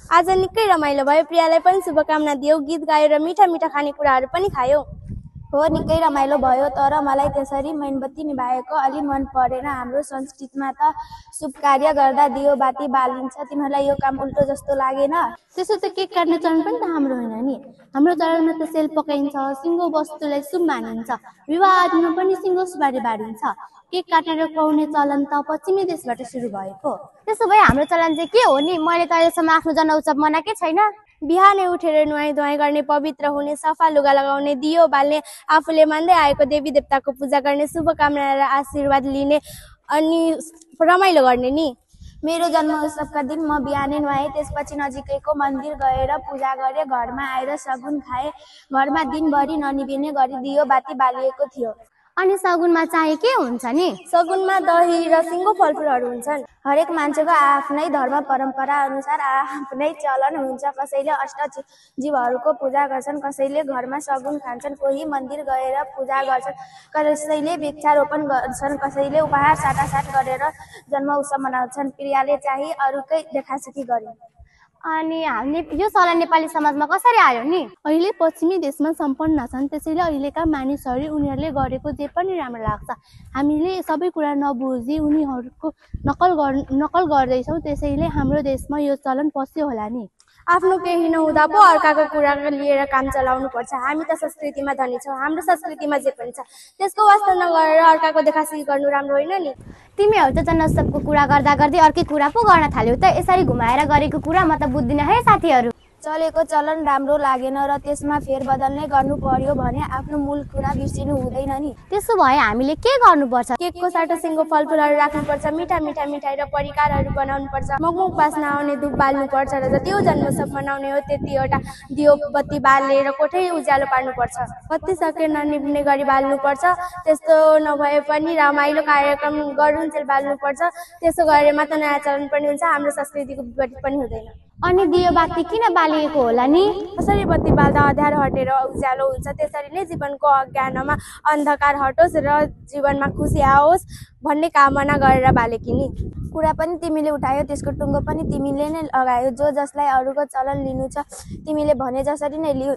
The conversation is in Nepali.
आज निकै रमाइलो भयो। प्रियालाई पनि शुभकामना दियौ, गीत गायो र मिठा मिठा खानेकुराहरू पनि खायौ। हो, निकै रमाइलो भयो, तर मलाई त्यसरी मेणबत्ती निभाएको अलि मन परेन। हाम्रो संस्कृतिमा त शुभ कार्य गर्दा दियो बाती बालिन्छ। तिमीहरूलाई यो काम उल्टो जस्तो लागेन? त्यसो त केक काट्ने चलन पनि त हाम्रो होइन नि। हाम्रो चलनमा त सेल पकाइन्छ, सिङ्गो वस्तुलाई शुभ मानिन्छ। विवाह आदिमा पनि सिङ्गो सुपारी बाँडिन्छ। केक काटेर खुवाउने चलन त पश्चिमी देशबाट सुरु भएको। त्यसो भए हाम्रो चलन चाहिँ के हो नि? मैले त अहिलेसम्म आफ्नो जन्म उत्सव मनाएकै छैन। बिहानै उठेर नुहाई धुवाई गर्ने, पवित्र हुने, सफा लुगा लगाउने, दियो बाल्ने, आफूले मान्दै आएको देवी देवताको पूजा गर्ने, शुभकामना र आशीर्वाद लिने अनि रमाइलो गर्ने नि। मेरो जन्म उत्सवका दिन म बिहानै नुहाएँ, त्यसपछि नजिकैको मन्दिर गएर पूजा गरेँ, घरमा आएर सगुन खाएँ। घरमा दिनभरि ननिभिने गरी दियो बाती बालिएको थियो। अनि सगुनमा चाहिँ के हुन्छ नि? सगुनमा दही र सिङ्गो फलफुलहरू हुन्छन्। हरेक मान्छेको आफ्नै धर्म परम्परा अनुसार आफ्नै चलन हुन्छ। कसैले अष्टजीवहरूको पूजा गर्छन्, कसैले घरमा सगुन खान्छन्, कोही मन्दिर गएर पूजा गर्छन्, कसैले वृक्षारोपण गर्छन्, कसैले उपहार साटासाट गरेर जन्म उत्सव मनाउँछन्। प्रियाले चाहिँ अरूकै देखासेखी गरिन्। अनि यो चलन नेपाली समाजमा कसरी आयो नि? अहिले पश्चिमी देशमा सम्पन्न छन्, त्यसैले अहिलेका मानिसहरू उनीहरूले गरेको जे पनि राम्रो लाग्छ। हामीले सबै कुरा नबुझी उनीहरूको नकल गर्दैछौँ, त्यसैले हाम्रो देशमा यो चलन पस्यो होला नि। आफ्नो केही नहुँदा पो अर्काको कुरा लिएर काम चलाउनु पर्छ। हामी त संस्कृतिमा धनी छौँ, हाम्रो संस्कृतिमा जे पनि छ त्यसको वास्ता नगरेर अर्काको देखासेखी गर्नु राम्रो होइन नि। तिमीहरू त जन्मोत्सवको कुरा गर्दा गर्दै अर्कै कुरा पो गर्न थाल्यौ त। यसरी घुमाएर गरेको कुरा म त बुझ्दिनँ है साथीहरू। चलेको चलन राम्रो लागेन र त्यसमा फेरबदल नै गर्नु पर्यो भने आफ्नो मूल कुरा बिर्सिनु हुँदैन नि। त्यसो भए हामीले के गर्नुपर्छ? केकको साटो सिङ्गो फलफुलहरू राख्नुपर्छ, मिठा मिठा मिठाई र परिकारहरू बनाउनुपर्छ, मगमग बास्ना आउने धुप बाल्नुपर्छ र जति जन्मोत्सव मनाउने हो त्यतिवटा दियो बत्ती बालेर कोठै उज्यालो पार्नुपर्छ। बत्ती सके ननिभ्ने गरी बाल्नुपर्छ। त्यस्तो नभए पनि रमाइलो कार्यक्रम गरुन्जेल बाल्नुपर्छ। त्यसो गरे मात्र नयाँ चलन पनि हुन्छ, हाम्रो संस्कृतिको विपरीत पनि हुँदैन। अनि दियो बाती किन बालिएको होला नि? कसरी बत्ती बाल्दा अँध्यारो हटेर उज्यालो हुन्छ, त्यसरी नै जीवनको अज्ञानमा अन्धकार हटोस् र जीवनमा खुसी आओस् भन्ने कामना गरेर बालेकी नि। कुरा पनि तिमीले उठायो, त्यसको टुङ्गो पनि तिमीले नै लगायो। जो जसलाई अरूको चलन लिनु छ तिमीले भने जसरी नै लिऊ।